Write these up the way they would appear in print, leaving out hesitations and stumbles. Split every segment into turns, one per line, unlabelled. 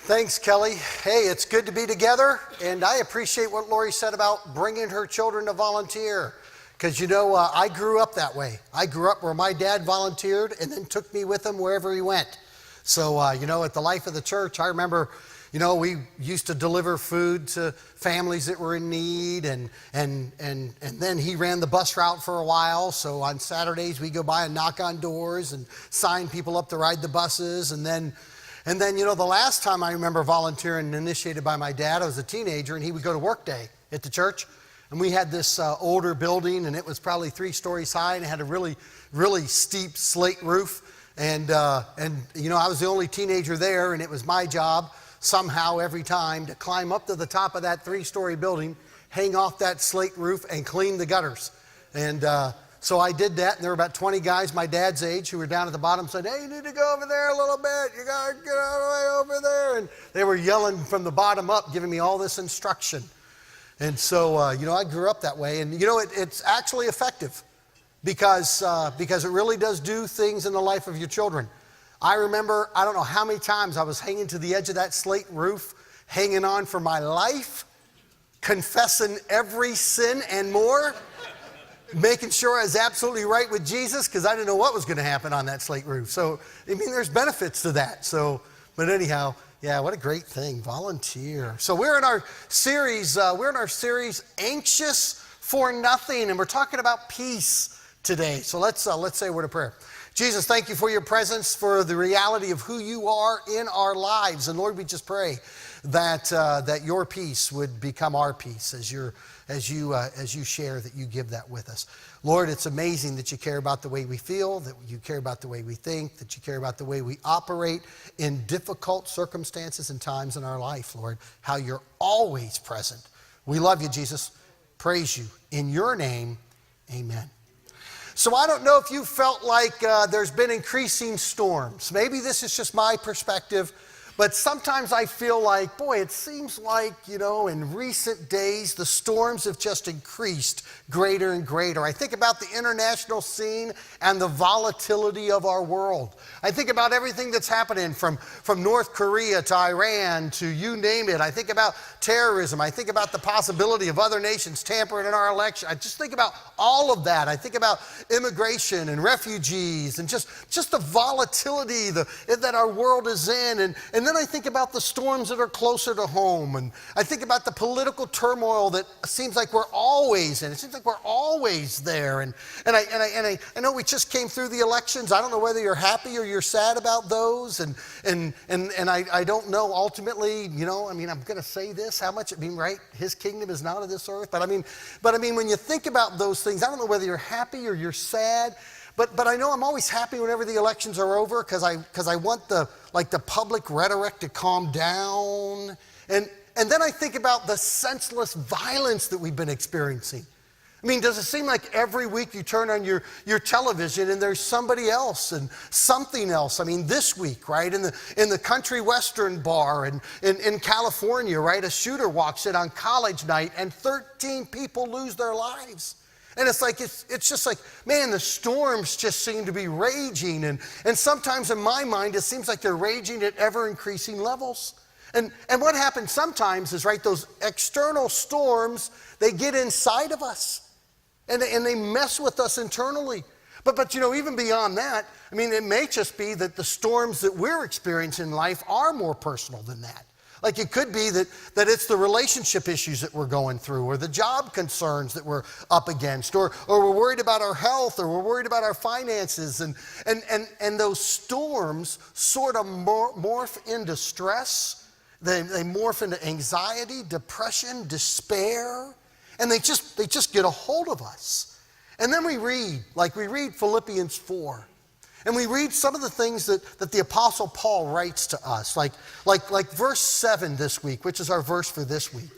Thanks, Kelly. Hey, it's good to be together, and I appreciate what Lori said about bringing her children to volunteer. Because, I grew up that way. I grew up where my dad volunteered and then took me with him wherever he went. So, at the Life of the Church, I remember, we used to deliver food to families that were in need, and then he ran the bus route for a while. So on Saturdays, we go by and knock on doors and sign people up to ride the buses, and then, the last time I remember volunteering initiated by my dad, I was a teenager, and he would go to work day at the church. And we had this older building, and it was probably 3 stories high, and it had a really, really steep slate roof. And I was the only teenager there, and it was my job somehow every time to climb up to the top of that 3-story building, hang off that slate roof, and clean the gutters. And so I did that, and there were about 20 guys my dad's age who were down at the bottom said, "Hey, you need to go over there a little bit. You got to get out of the way over there." And they were yelling from the bottom up, giving me all this instruction. And so, I grew up that way. And, it's actually effective because it really does do things in the life of your children. I remember, I don't know how many times I was hanging to the edge of that slate roof, hanging on for my life, confessing every sin and more, making sure I was absolutely right with Jesus because I didn't know what was going to happen on that slate roof. So, there's benefits to that. So, but anyhow, yeah, what a great thing, volunteer. So we're in our series, Anxious for Nothing, and we're talking about peace today. So let's say a word of prayer. Jesus, thank you for your presence, for the reality of who you are in our lives. And Lord, we just pray that your peace would become our peace as you share, that you give that with us. Lord, it's amazing that you care about the way we feel, that you care about the way we think, that you care about the way we operate in difficult circumstances and times in our life, Lord, how you're always present. We love you, Jesus. Praise you. In your name, amen. So I don't know if you felt like there's been increasing storms. Maybe this is just my perspective, but sometimes I feel like, boy, it seems like, in recent days, the storms have just increased greater and greater. I think about the international scene and the volatility of our world. I think about everything that's happening from North Korea to Iran to you name it. I think about terrorism. I think about the possibility of other nations tampering in our election. I just think about all of that. I think about immigration and refugees and just the volatility that our world is in. And then I think about the storms that are closer to home. And I think about the political turmoil that seems like we're always in. It seems like we're always there. And I know we just came through the elections. I don't know whether you're happy or you're sad about those. And I don't know ultimately, I'm going to say this, how much, right? His kingdom is not of this earth. But when you think about those things, I don't know whether you're happy or you're sad. But I know I'm always happy whenever the elections are over because I want the public rhetoric to calm down. And then I think about the senseless violence that we've been experiencing. Does it seem like every week you turn on your television and there's somebody else and something else? This week, right, in the country western bar in California, right, a shooter walks in on college night and 13 people lose their lives. And it's just like, man, the storms just seem to be raging. And sometimes in my mind, it seems like they're raging at ever increasing levels. And what happens sometimes is, right, those external storms, they get inside of us and they mess with us internally. But even beyond that, it may just be that the storms that we're experiencing in life are more personal than that. Like it could be that it's the relationship issues that we're going through, or the job concerns that we're up against, or we're worried about our health, or we're worried about our finances. And those storms sort of morph into stress. They morph into anxiety, depression, despair, and they just get a hold of us. And then we read Philippians 4. And we read some of the things that the Apostle Paul writes to us, like verse 7 this week, which is our verse for this week,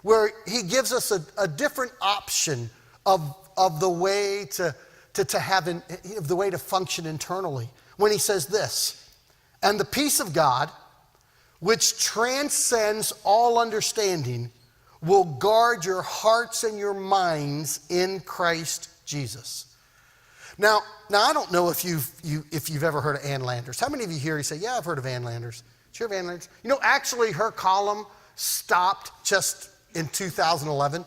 where he gives us a different option of the way of the way to function internally. When he says this, "And the peace of God, which transcends all understanding, will guard your hearts and your minds in Christ Jesus." Now I don't know if you've ever heard of Ann Landers. How many of you here, you say, "Yeah, I've heard of Ann Landers"? Chair Van Landers. You know, actually her column stopped just in 2011.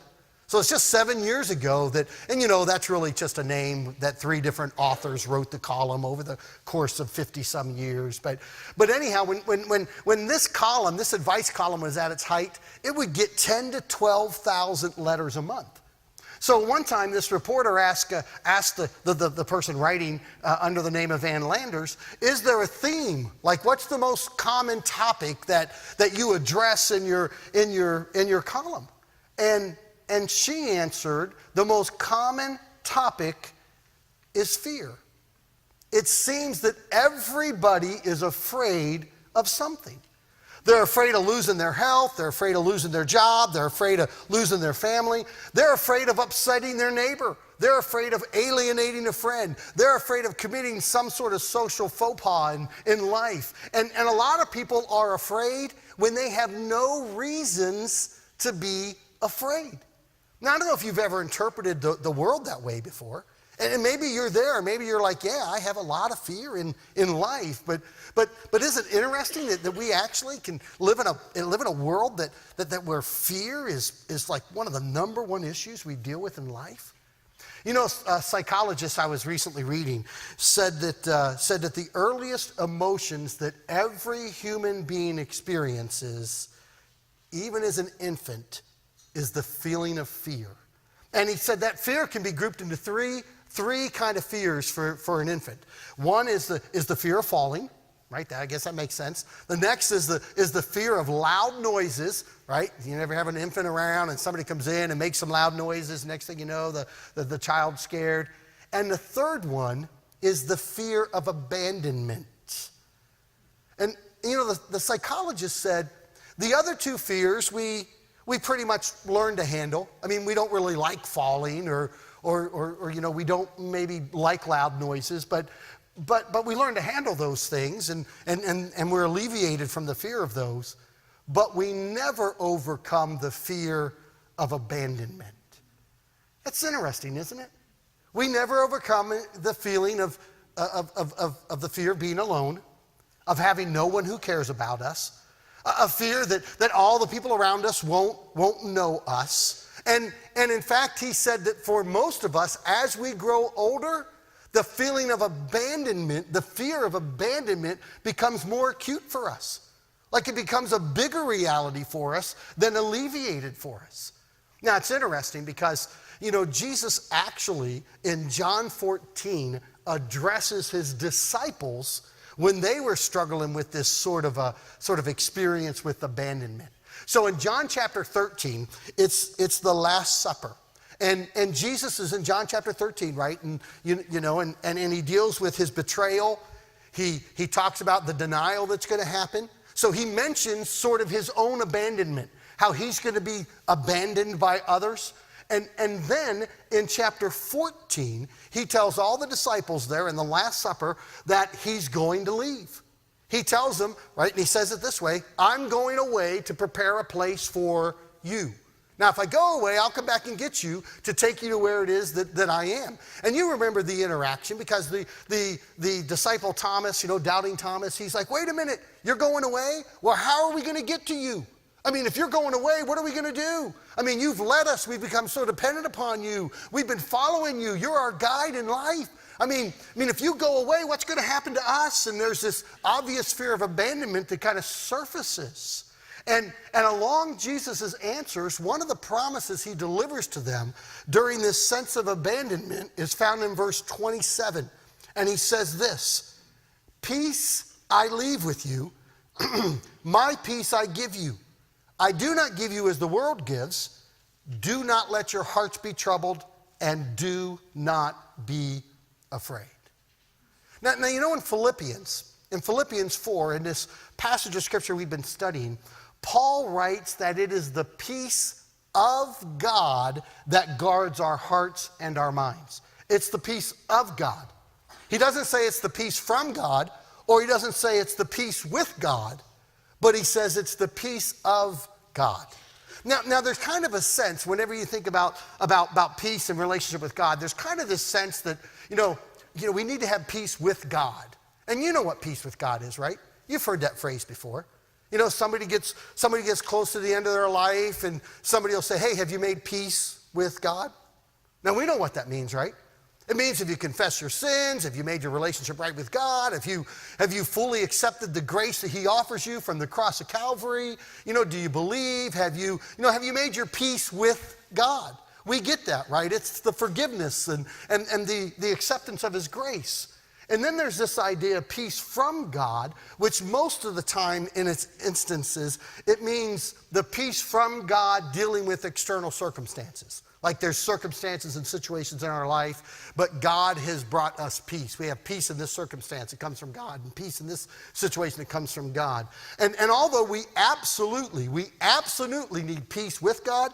So it's just 7 years ago that, and you know, that's really just a name that 3 different authors wrote the column over the course of 50 some years. But anyhow, when this column, this advice column was at its height, it would get 10 to 12,000 letters a month. So one time this reporter asked the person writing under the name of Van Landers, is there a theme? Like what's the most common topic that you address in your column? And she answered, the most common topic is fear. It seems that everybody is afraid of something. They're afraid of losing their health. They're afraid of losing their job. They're afraid of losing their family. They're afraid of upsetting their neighbor. They're afraid of alienating a friend. They're afraid of committing some sort of social faux pas in life. And a lot of people are afraid when they have no reasons to be afraid. Now, I don't know if you've ever interpreted the world that way before. And maybe you're there. Maybe you're like, yeah, I have a lot of fear in life. But is it interesting that we actually can live in a world that where fear is like one of the number one issues we deal with in life? You know, a psychologist I was recently reading said that the earliest emotions that every human being experiences, even as an infant, is the feeling of fear. And he said that fear can be grouped into three kind of fears for an infant. One is the fear of falling, right? I guess that makes sense. The next is the fear of loud noises, right? You never have an infant around and somebody comes in and makes some loud noises. Next thing you know, the child's scared. And the third one is the fear of abandonment. And you know, the psychologist said the other 2 fears we pretty much learn to handle. I mean, we don't really like falling or you know, we don't maybe like loud noises, but we learn to handle those things and we're alleviated from the fear of those, but we never overcome the fear of abandonment. That's interesting, isn't it? We never overcome the feeling of the fear of being alone, of having no one who cares about us, a fear that all the people around us won't know us. And in fact, he said that for most of us, as we grow older, the feeling of abandonment, the fear of abandonment becomes more acute for us. Like it becomes a bigger reality for us than alleviated for us. Now, it's interesting because, you know, Jesus actually in John 14 addresses his disciples when they were struggling with this sort of experience with abandonment. So in John chapter 13, it's the Last Supper. And Jesus is in John chapter 13, right? And you know, and he deals with his betrayal. He talks about the denial that's going to happen. So he mentions sort of his own abandonment, how he's going to be abandoned by others. And then in chapter 14, he tells all the disciples there in the Last Supper that he's going to leave. He tells them, right, and he says it this way, I'm going away to prepare a place for you. Now, if I go away, I'll come back and get you to take you to where it is that I am. And you remember the interaction because the disciple Thomas, you know, doubting Thomas, he's like, wait a minute, you're going away? Well, how are we going to get to you? I mean, if you're going away, what are we going to do? I mean, you've led us. We've become so dependent upon you. We've been following you. You're our guide in life. I mean, if you go away, what's going to happen to us? And there's this obvious fear of abandonment that kind of surfaces. And along Jesus' answers, one of the promises he delivers to them during this sense of abandonment is found in verse 27. And he says this, peace I leave with you, my peace I give you. I do not give you as the world gives. Do not let your hearts be troubled and do not be afraid. Now you know in Philippians 4, in this passage of scripture we've been studying, Paul writes that it is the peace of God that guards our hearts and our minds. It's the peace of God. He doesn't say it's the peace from God, or he doesn't say it's the peace with God, but he says it's the peace of God. Now there's kind of a sense, whenever you think about peace and relationship with God, there's kind of this sense that, you know, we need to have peace with God. And you know what peace with God is, right? You've heard that phrase before. You know, somebody gets close to the end of their life and somebody will say, hey, have you made peace with God? Now, we know what that means, right? It means if you confess your sins, if you made your relationship right with God, have you fully accepted the grace that he offers you from the cross of Calvary? You know, do you believe? Have you made your peace with God? We get that, right? It's the forgiveness and the acceptance of his grace. And then there's this idea of peace from God, which most of the time in its instances, it means the peace from God dealing with external circumstances. Like there's circumstances and situations in our life, but God has brought us peace. We have peace in this circumstance, it comes from God, and peace in this situation, it comes from God. And although we absolutely need peace with God,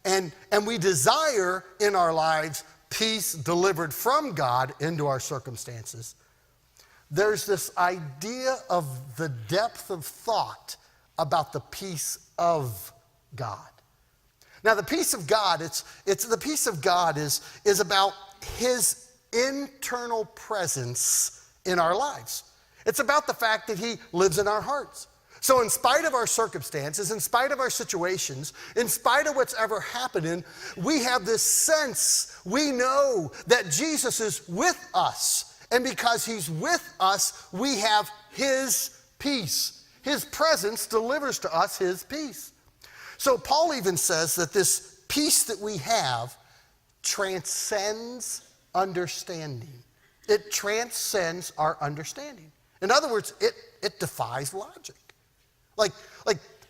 and we desire in our lives peace delivered from God into our circumstances, there's this idea of the depth of thought about the peace of God. Now, the peace of God, it's the peace of God is about his internal presence in our lives. It's about the fact that he lives in our hearts. So in spite of our circumstances, in spite of our situations, in spite of what's ever happening, we have this sense, we know that Jesus is with us. And because he's with us, we have his peace. His presence delivers to us his peace. So Paul even says that this peace that we have transcends understanding. It transcends our understanding. In other words, it defies logic. Like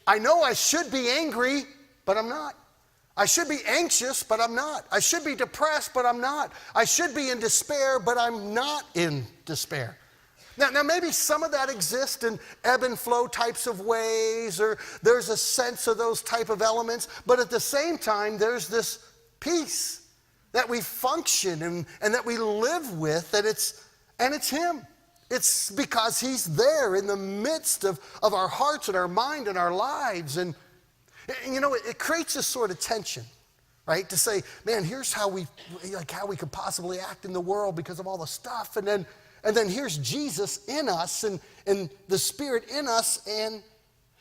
I know I should be angry, but I'm not. I should be anxious, but I'm not. I should be depressed, but I'm not. I should be in despair, but I'm not in despair. Now maybe some of that exists in ebb and flow types of ways, or there's a sense of those type of elements, but at the same time, there's this peace that we function and that we live with, and it's him. It's because he's there in the midst of our hearts and our mind and our lives. And you know, it creates this sort of tension, right? To say, man, here's how we could possibly act in the world because of all the stuff. And then here's Jesus in us and the Spirit in us. And,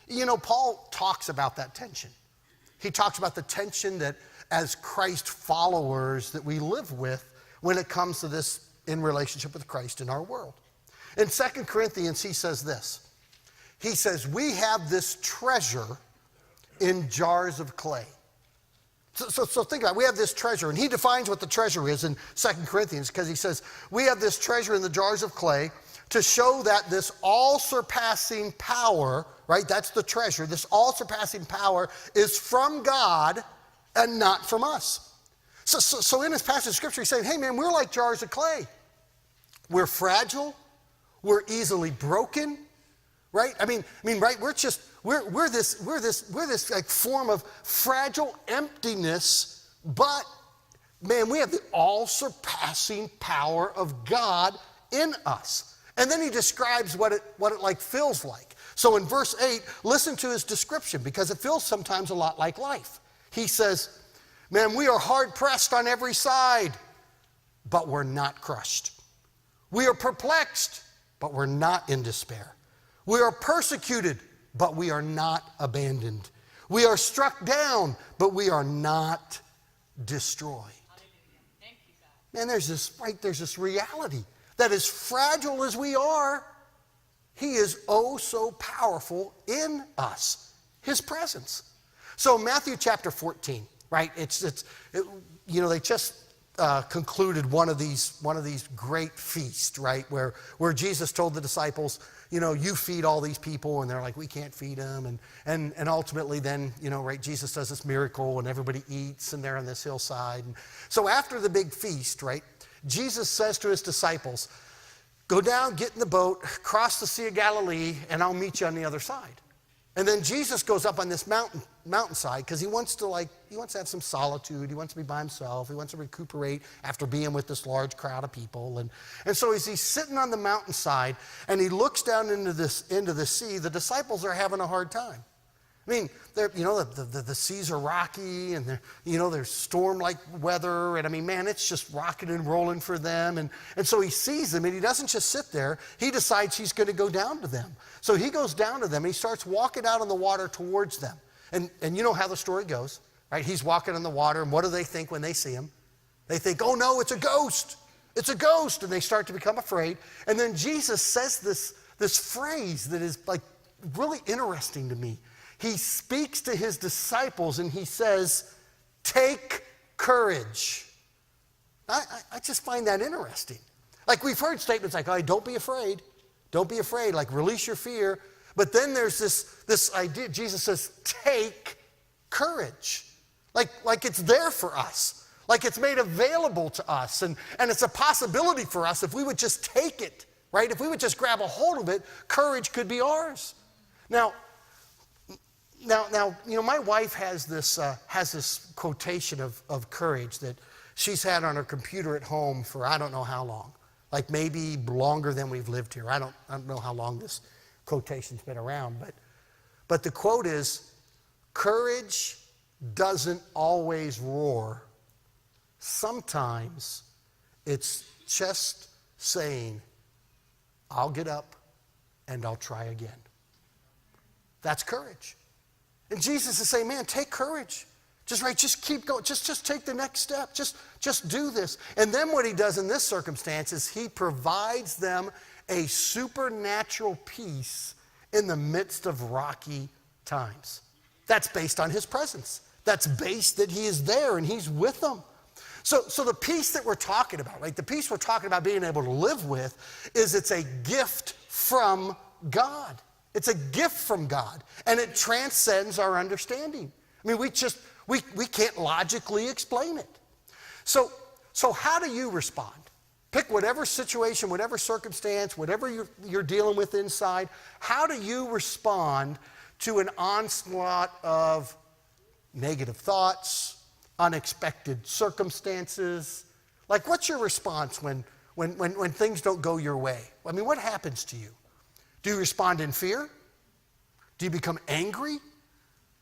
you know, Paul talks about that tension. He talks about the tension that as Christ followers that we live with when it comes to this in relationship with Christ in our world. In 2 Corinthians, he says this. He says, we have this treasure in jars of clay. So think about it. We have this treasure, and he defines what the treasure is in 2 Corinthians because he says, we have this treasure in the jars of clay to show that this all-surpassing power, right, that's the treasure, this all-surpassing power is from God and not from us. So in this passage of Scripture, he's saying, hey man, we're like jars of clay. We're fragile. We're easily broken, right? I mean, right? We're this like form of fragile emptiness, but man, we have the all-surpassing power of God in us. And then he describes what it like feels like. So in verse 8, listen to his description because it feels sometimes a lot like life. He says, man, we are hard pressed on every side, but we're not crushed. We are perplexed, but we're not in despair. We are persecuted, but we are not abandoned. We are struck down, but we are not destroyed.
Thank you, God.
And there's this reality that as fragile as we are, he is oh so powerful in us, his presence. So Matthew chapter 14, right? They just concluded one of these great feasts, right? Where Jesus told the disciples, you know, you feed all these people, and they're like, we can't feed them, and ultimately then, you know, right? Jesus does this miracle, and everybody eats, and they're on this hillside. And so after the big feast, right? Jesus says to his disciples, go down, get in the boat, cross the Sea of Galilee, and I'll meet you on the other side. And then Jesus goes up on this mountainside because he wants to have some solitude. He wants to be by himself. He wants to recuperate after being with this large crowd of people. And so as he's sitting on the mountainside and he looks down into the sea, the disciples are having a hard time. I mean, the seas are rocky and there's storm-like weather. And I mean, man, it's just rocking and rolling for them. And so he sees them and he doesn't just sit there. He decides he's going to go down to them. So he goes down to them and he starts walking out on the water towards them. And you know how the story goes, right? He's walking on the water, and what do they think when they see him? They think, oh no, it's a ghost. It's a ghost. And they start to become afraid. And then Jesus says this phrase that is like really interesting to me. He speaks to his disciples and he says, take courage. I just find that interesting. Like we've heard statements like, oh, don't be afraid. Don't be afraid. Like release your fear. But then there's this idea. Jesus says, take courage. Like it's there for us. Like it's made available to us. And it's a possibility for us if we would just take it, right? If we would just grab a hold of it, courage could be ours. Now, my wife has this quotation of courage that she's had on her computer at home for I don't know how long, like maybe longer than we've lived here. I don't know how long this quotation's been around, but the quote is, courage doesn't always roar. Sometimes it's just saying, I'll get up and I'll try again. That's courage. And Jesus is saying, man, take courage. Just keep going. Just take the next step. Just do this. And then what he does in this circumstance is he provides them a supernatural peace in the midst of rocky times. That's based on his presence. That's based that he is there and he's with them. So the peace that we're talking about, right? The peace we're talking about being able to live with it's a gift from God. It's a gift from God, and it transcends our understanding. I mean, we can't logically explain it. So how do you respond? Pick whatever situation, whatever circumstance, whatever you're dealing with inside. How do you respond to an onslaught of negative thoughts, unexpected circumstances? Like, what's your response when things don't go your way? I mean, what happens to you? Do you respond in fear? Do you become angry?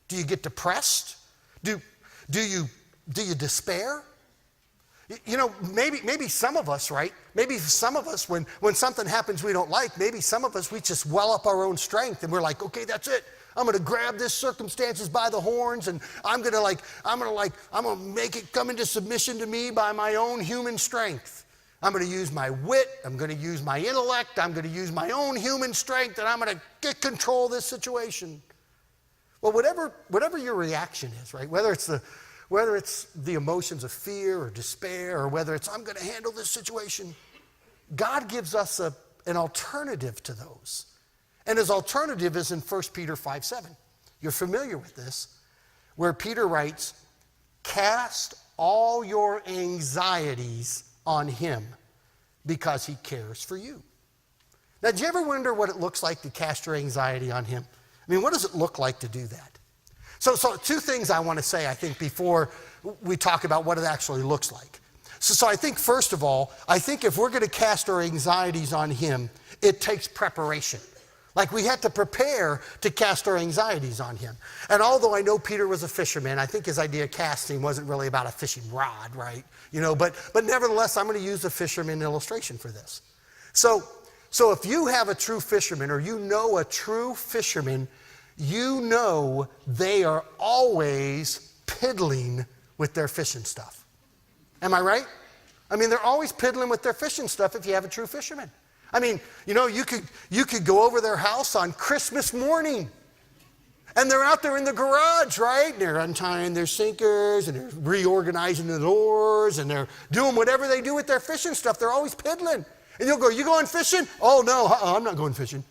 Do you get depressed? Do you despair? You know, maybe some of us, right? Maybe some of us, when something happens we don't like, maybe some of us, we just well up our own strength and we're like, okay, that's it. I'm going to grab this circumstances by the horns and I'm going to make it come into submission to me by my own human strength. I'm going to use my wit. I'm going to use my intellect. I'm going to use my own human strength, and I'm going to get control of this situation. Well, whatever your reaction is, right? Whether it's the emotions of fear or despair, or whether it's I'm going to handle this situation, God gives us an alternative to those. And his alternative is in 1 Peter 5:7. You're familiar with this, where Peter writes, cast all your anxieties on him because he cares for you. Now, do you ever wonder what it looks like to cast your anxiety on him? I mean, what does it look like to do that? So two things I want to say, I think, before we talk about what it actually looks like. So I think, first of all, I think if we're going to cast our anxieties on him, it takes preparation. Like we had to prepare to cast our anxieties on him. And although I know Peter was a fisherman, I think his idea of casting wasn't really about a fishing rod, right? You know, but nevertheless, I'm going to use a fisherman illustration for this. So if you have a true fisherman or you know a true fisherman, you know they are always piddling with their fishing stuff. Am I right? I mean, they're always piddling with their fishing stuff if you have a true fisherman. I mean, you know, you could go over their house on Christmas morning and they're out there in the garage, right? And they're untying their sinkers and they're reorganizing the doors and they're doing whatever they do with their fishing stuff. They're always piddling. And you'll go, you going fishing? Oh, no, I'm not going fishing.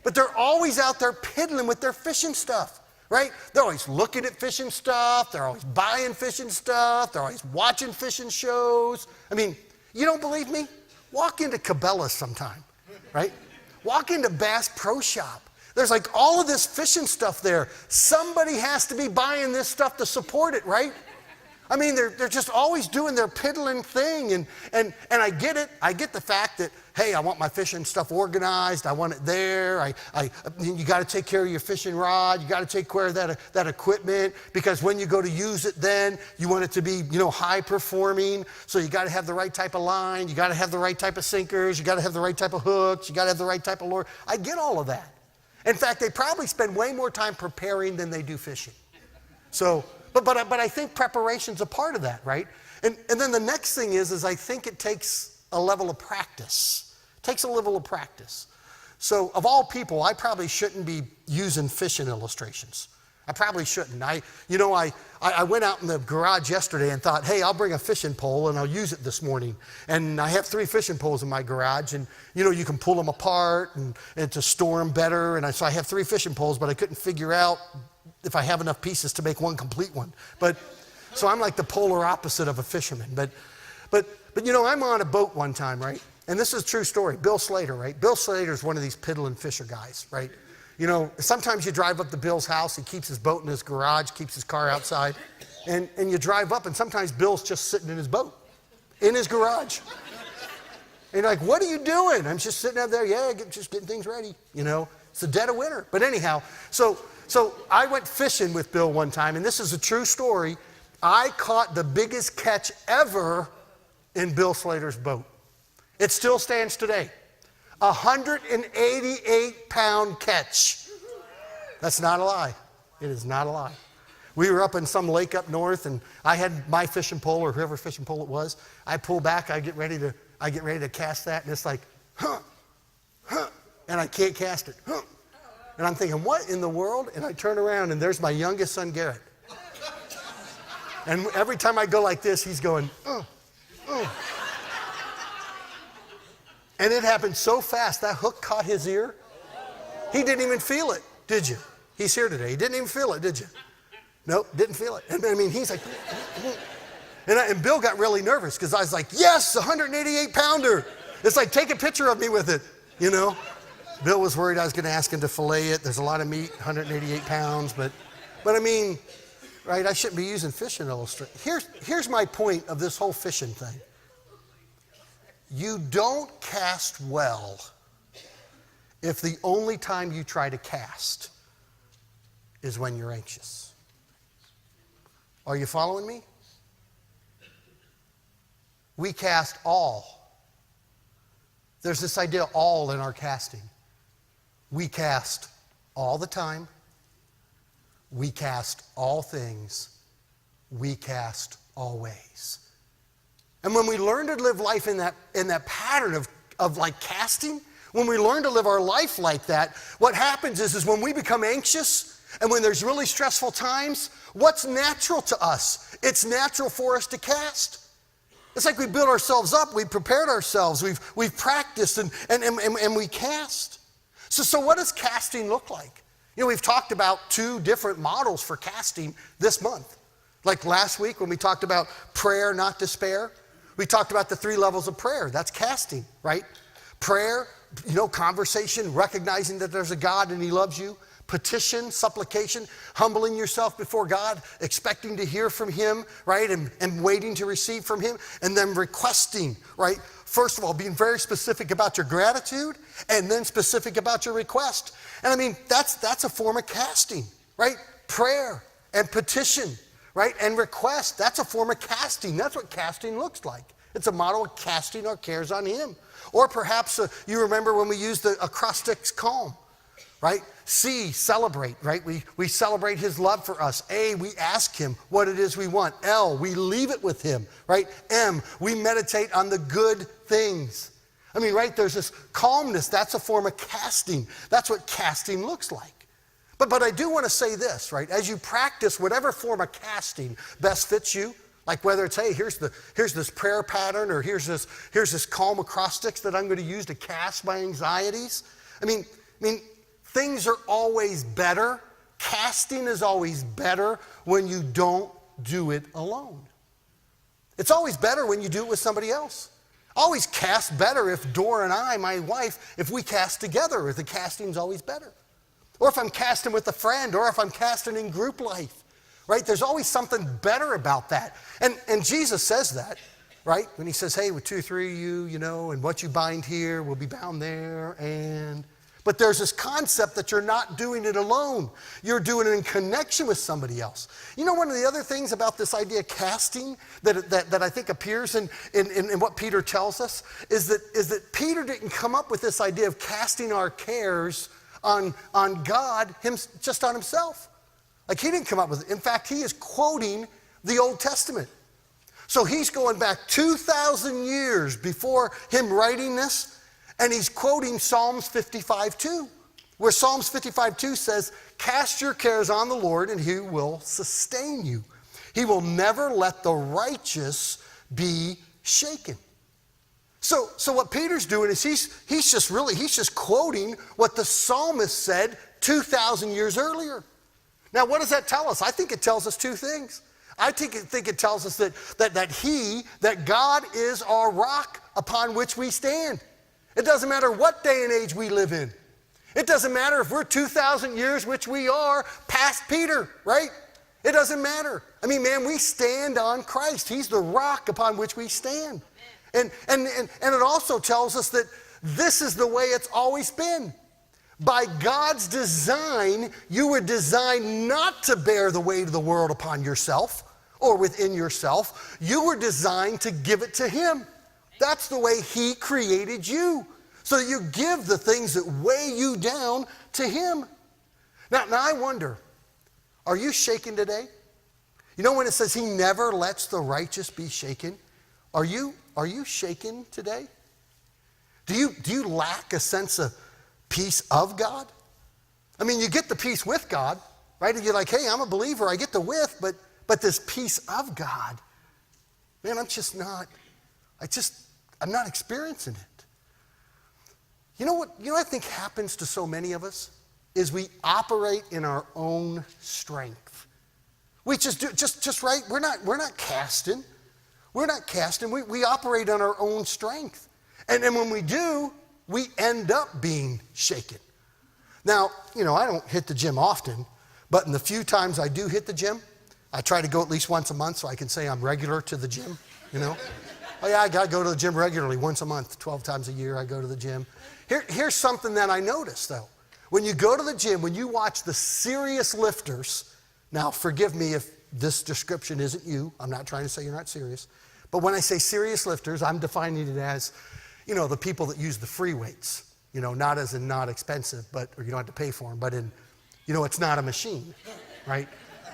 But they're always out there piddling with their fishing stuff, right? They're always looking at fishing stuff. They're always buying fishing stuff. They're always watching fishing shows. I mean, you don't believe me? Walk into Cabela's sometime, right? Walk into Bass Pro Shop. There's like all of this fishing stuff there. Somebody has to be buying this stuff to support it, right? I mean, they're just always doing their piddling thing. And I get it. I get the fact that, hey, I want my fishing stuff organized. I want it there. You got to take care of your fishing rod. You got to take care of that equipment, because when you go to use it then, you want it to be, high performing. So you got to have the right type of line. You got to have the right type of sinkers. You got to have the right type of hooks. You got to have the right type of lure. I get all of that. In fact, they probably spend way more time preparing than they do fishing. So, but I think preparation's a part of that, right? And then the next thing is I think it takes a level of practice. It takes a level of practice. So of all people, I probably shouldn't be using fishing illustrations. I probably shouldn't. I went out in the garage yesterday and thought, hey, I'll bring a fishing pole and I'll use it this morning. And I have 3 fishing poles in my garage, and you can pull them apart and to store them better. And so I have 3 fishing poles, but I couldn't figure out if I have enough pieces to make one complete one. So I'm like the polar opposite of a fisherman. But I'm on a boat one time, right? And this is a true story. Bill Slater, right? Bill Slater's one of these piddling fisher guys, right? Sometimes you drive up to Bill's house, he keeps his boat in his garage, keeps his car outside, and you drive up, and sometimes Bill's just sitting in his boat, in his garage. And you're like, what are you doing? I'm just sitting out there, just getting things ready, It's the dead of winter. But anyhow, so I went fishing with Bill one time, and this is a true story. I caught the biggest catch ever in Bill Slater's boat. It still stands today. 188-pound catch. That's not a lie. It is not a lie. We were up in some lake up north, and I had my fishing pole, or whoever fishing pole it was. I pull back, I get ready to cast that, and it's like, and I can't cast it. And I'm thinking, what in the world? And I turn around, and there's my youngest son, Garrett. And every time I go like this, he's going, And it happened so fast, that hook caught his ear. He didn't even feel it, did you? He's here today. He didn't even feel it, did you? Nope, didn't feel it. And he's like, and Bill got really nervous, because I was like, yes, 188-pounder. It's like, take a picture of me with it, Bill was worried I was going to ask him to fillet it. There's a lot of meat, 188 pounds, but right, I shouldn't be using fishing illustration. Here's my point of this whole fishing thing. You don't cast well if the only time you try to cast is when you're anxious. Are you following me? We cast all. There's this idea of all in our casting. We cast all the time. We cast all things. We cast always. And when we learn to live life in that pattern of like casting, when we learn to live our life like that, what happens is when we become anxious and when there's really stressful times, what's natural to us? It's natural for us to cast. It's like we built ourselves up, we prepared ourselves, we've practiced and we cast. So what does casting look like? We've talked about 2 different models for casting this month. Like last week when we talked about prayer, not despair. We talked about the 3 levels of prayer. That's casting, right? Prayer, conversation, recognizing that there's a God and He loves you. Petition, supplication, humbling yourself before God, expecting to hear from Him, right? And waiting to receive from Him. And then requesting, right? First of all, being very specific about your gratitude, and then specific about your request. And that's a form of casting, right? Prayer and petition, right? And request, that's a form of casting. That's what casting looks like. It's a model of casting our cares on Him. Or perhaps you remember when we used the acrostics calm, right? C, celebrate, right? We celebrate His love for us. A, we ask Him what it is we want. L, we leave it with Him, right? M, we meditate on the good things. Right? There's this calmness. That's a form of casting. That's what casting looks like. But I do want to say this, right? As you practice whatever form of casting best fits you, like whether it's, hey, here's this prayer pattern, or here's this calm acrostics that I'm going to use to cast my anxieties. Things are always better. Casting is always better when you don't do it alone. It's always better when you do it with somebody else. Always cast better if Dora and I, my wife, if we cast together, the casting's always better. Or if I'm casting with a friend, or if I'm casting in group life. right? There's always something better about that. And Jesus says that, right? When he says, hey, with 2 or 3 of you, and what you bind here will be bound there. But there's this concept that you're not doing it alone. You're doing it in connection with somebody else. One of the other things about this idea of casting that I think appears in what Peter tells us is that Peter didn't come up with this idea of casting our cares on God, just on himself. Like he didn't come up with it. In fact, he is quoting the Old Testament. So he's going back 2,000 years before him writing this, and he's quoting Psalms 55:2, where Psalms 55:2 says, cast your cares on the Lord and he will sustain you. He will never let the righteous be shaken. So what Peter's doing is he's just quoting what the psalmist said 2,000 years earlier. Now, what does that tell us? I think it tells us 2 things. I think it tells us that God is our rock upon which we stand. It doesn't matter what day and age we live in. It doesn't matter if we're 2,000 years, which we are, past Peter, right? It doesn't matter. I mean, man, we stand on Christ. He's the rock upon which we stand. And it also tells us that this is the way it's always been. By God's design, you were designed not to bear the weight of the world upon yourself or within yourself. You were designed to give it to him. That's the way he created you, so that you give the things that weigh you down to him. Now I wonder, are you shaken today? When it says he never lets the righteous be shaken, are you shaken today? Do you lack a sense of peace of God? I mean, you get the peace with God, right? And you're like, hey, I'm a believer, I get the with, but this peace of God, man, I'm not experiencing it. You know what I think happens to so many of us is we operate in our own strength. We just do just right. We're not casting. We're not casting. We operate on our own strength. And when we do, we end up being shaken. Now, I don't hit the gym often, but in the few times I do hit the gym, I try to go at least once a month so I can say I'm regular to the gym, Oh yeah, I got to go to the gym regularly, once a month, 12 times a year I go to the gym. Here's something that I noticed though. When you go to the gym, when you watch the serious lifters, now forgive me if this description isn't you, I'm not trying to say you're not serious, but when I say serious lifters, I'm defining it as, the people that use the free weights, not as in not expensive, or you don't have to pay for them, but in, it's not a machine, right?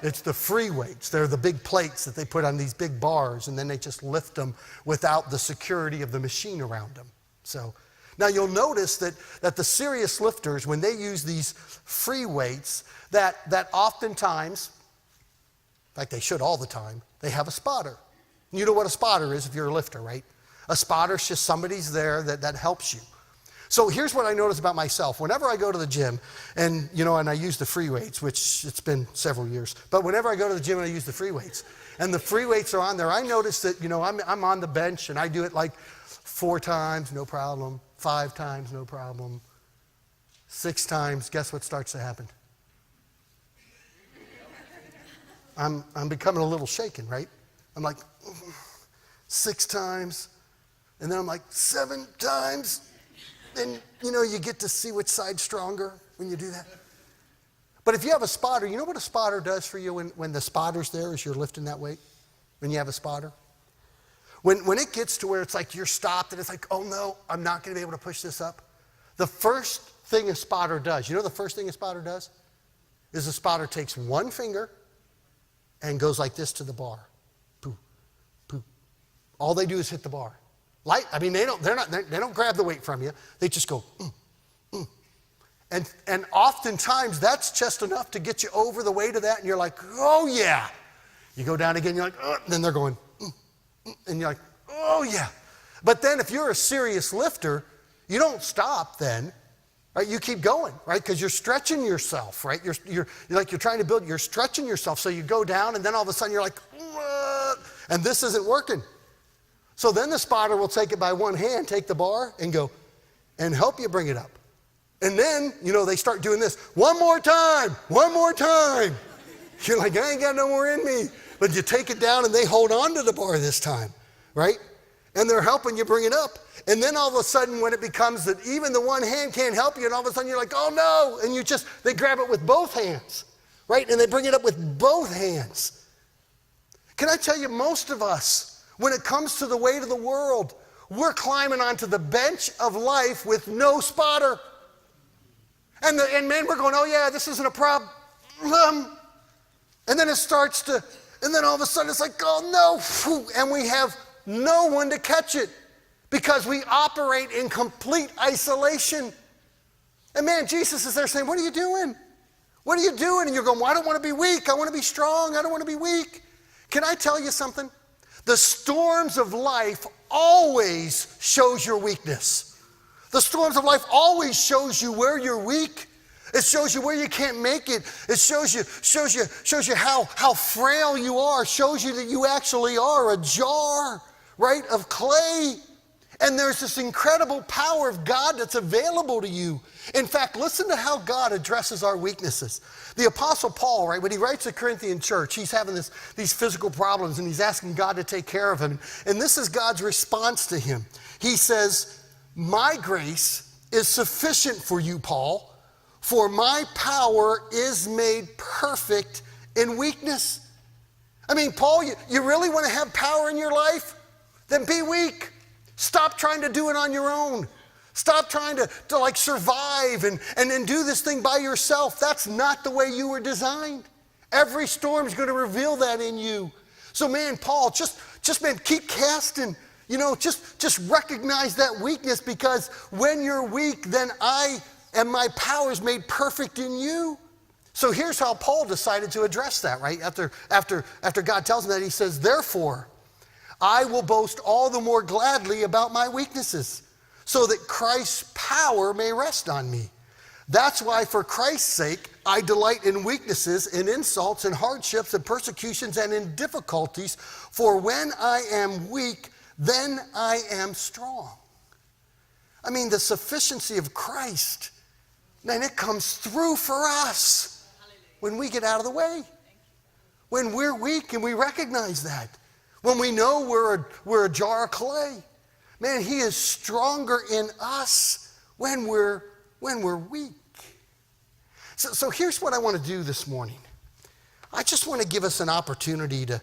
It's the free weights. They're the big plates that they put on these big bars, and then they just lift them without the security of the machine around them. So now you'll notice that the serious lifters, when they use these free weights, that oftentimes, in fact they should all the time, they have a spotter. You know what a spotter is if you're a lifter, right? A spotter's just somebody's there that helps you. So here's what I notice about myself. Whenever I go to the gym, and I use the free weights, which it's been several years, but whenever I go to the gym and I use the free weights, and the free weights are on there, I notice that, I'm on the bench and I do it like 4 times, no problem, 5 times, no problem, 6 times, guess what starts to happen? I'm becoming a little shaken, right? I'm like, 6 times, and then I'm like, 7 times, and you get to see which side's stronger when you do that. But if you have a spotter, you know what a spotter does for you when the spotter's there as you're lifting that weight? When you have a spotter? When it gets to where it's like you're stopped and it's like, oh no, I'm not going to be able to push this up. The first thing a spotter does, the first thing a spotter does? Is a spotter takes one finger and goes like this to the bar. Poo, poo. All they do is hit the bar. They don't grab the weight from you. They just go, And oftentimes that's just enough to get you over the weight of that, and you're like, oh yeah. You go down again, you're like, and then they're going, and you're like, oh yeah. But then if you're a serious lifter, you don't stop then, right? You keep going, right? Because you're stretching yourself, right? You're trying to build, you're stretching yourself. So you go down, and then all of a sudden you're like, and this isn't working. So then the spotter will take it by one hand, take the bar, and go, and help you bring it up. And then, they start doing this. One more time. You're like, I ain't got no more in me. But you take it down and they hold on to the bar this time, right? And they're helping you bring it up. And then all of a sudden when it becomes that even the one hand can't help you, and all of a sudden you're like, oh no. And they grab it with both hands, right? And they bring it up with both hands. Can I tell you, most of us, when it comes to the weight of the world, we're climbing onto the bench of life with no spotter. And man, we're going, oh yeah, this isn't a problem. And then it starts to, and then all of a sudden it's like, oh no. And we have no one to catch it because we operate in complete isolation. And man, Jesus is there saying, what are you doing? What are you doing? And you're going, well, I don't want to be weak. I want to be strong. I don't want to be weak. Can I tell you something? The storms of life always shows your weakness. The storms of life always shows you where you're weak. It shows you where you can't make it. It shows you how frail you are. Shows you that you actually are a jar, right, of clay. And there's this incredible power of God that's available to you. In fact, listen to how God addresses our weaknesses. The Apostle Paul, right, when he writes the Corinthian church, he's having these physical problems and he's asking God to take care of him. And this is God's response to him. He says, my grace is sufficient for you, Paul, for my power is made perfect in weakness. I mean, Paul, you really want to have power in your life? Then be weak. Stop trying to do it on your own. Stop trying to like survive and do this thing by yourself. That's not the way you were designed. Every storm is going to reveal that in you. So man, Paul, just man, keep casting. You know, just recognize that weakness, because when you're weak, then I and my power is made perfect in you. So here's how Paul decided to address that, right? After God tells him that, he says, therefore, I will boast all the more gladly about my weaknesses, so that Christ's power may rest on me. That's why, for Christ's sake, I delight in weaknesses, in insults, in hardships, in persecutions, and in difficulties. For when I am weak, then I am strong. I mean, the sufficiency of Christ, man, it comes through for us when we get out of the way. When we're weak and we recognize that. When we know we're a jar of clay. Man, he is stronger in us when we're weak. So here's what I want to do this morning. I just want to give us an opportunity to,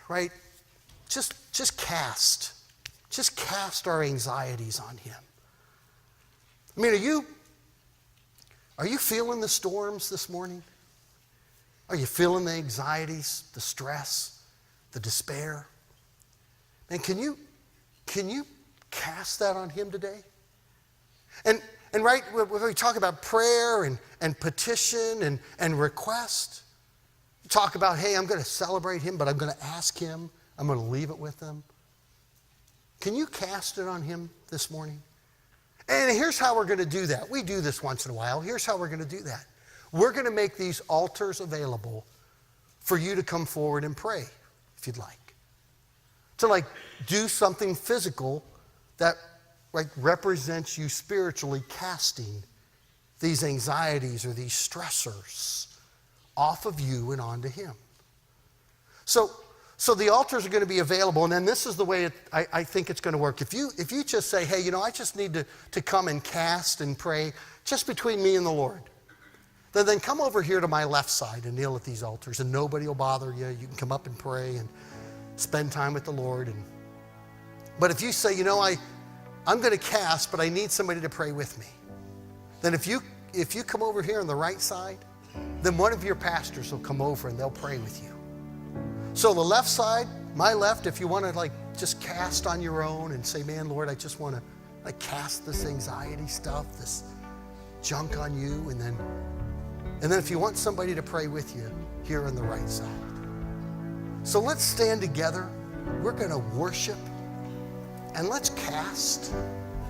right, just cast our anxieties on him. I mean, are you feeling the storms this morning? Are you feeling the anxieties, the stress, the despair? And can you cast that on him today? And right, when we talk about prayer and petition and request, talk about, hey, I'm going to celebrate him, but I'm going to ask him. I'm going to leave it with him. Can you cast it on him this morning? And here's how we're going to do that. We do this once in a while. Here's how we're going to do that. We're going to make these altars available for you to come forward and pray, if you'd like. To do something physical that represents you spiritually casting these anxieties or these stressors off of you and onto him. So the altars are going to be available, and then this is the way I think it's going to work. If you just say, hey, I just need to come and cast and pray just between me and the Lord, then come over here to my left side and kneel at these altars, and nobody will bother you. You can come up and pray and spend time with the Lord. But if you say, I'm going to cast, but I need somebody to pray with me, then if you come over here on the right side, then one of your pastors will come over and they'll pray with you. So the left side, my left, if you want to just cast on your own and say, man, Lord, I just want to cast this anxiety stuff, this junk on you, and then if you want somebody to pray with you, here on the right side. So let's stand together. We're going to worship, and let's cast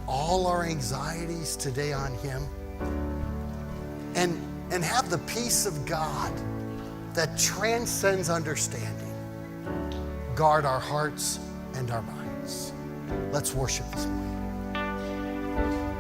all our anxieties today on him, and have the peace of God that transcends understanding guard our hearts and our minds. Let's worship this morning.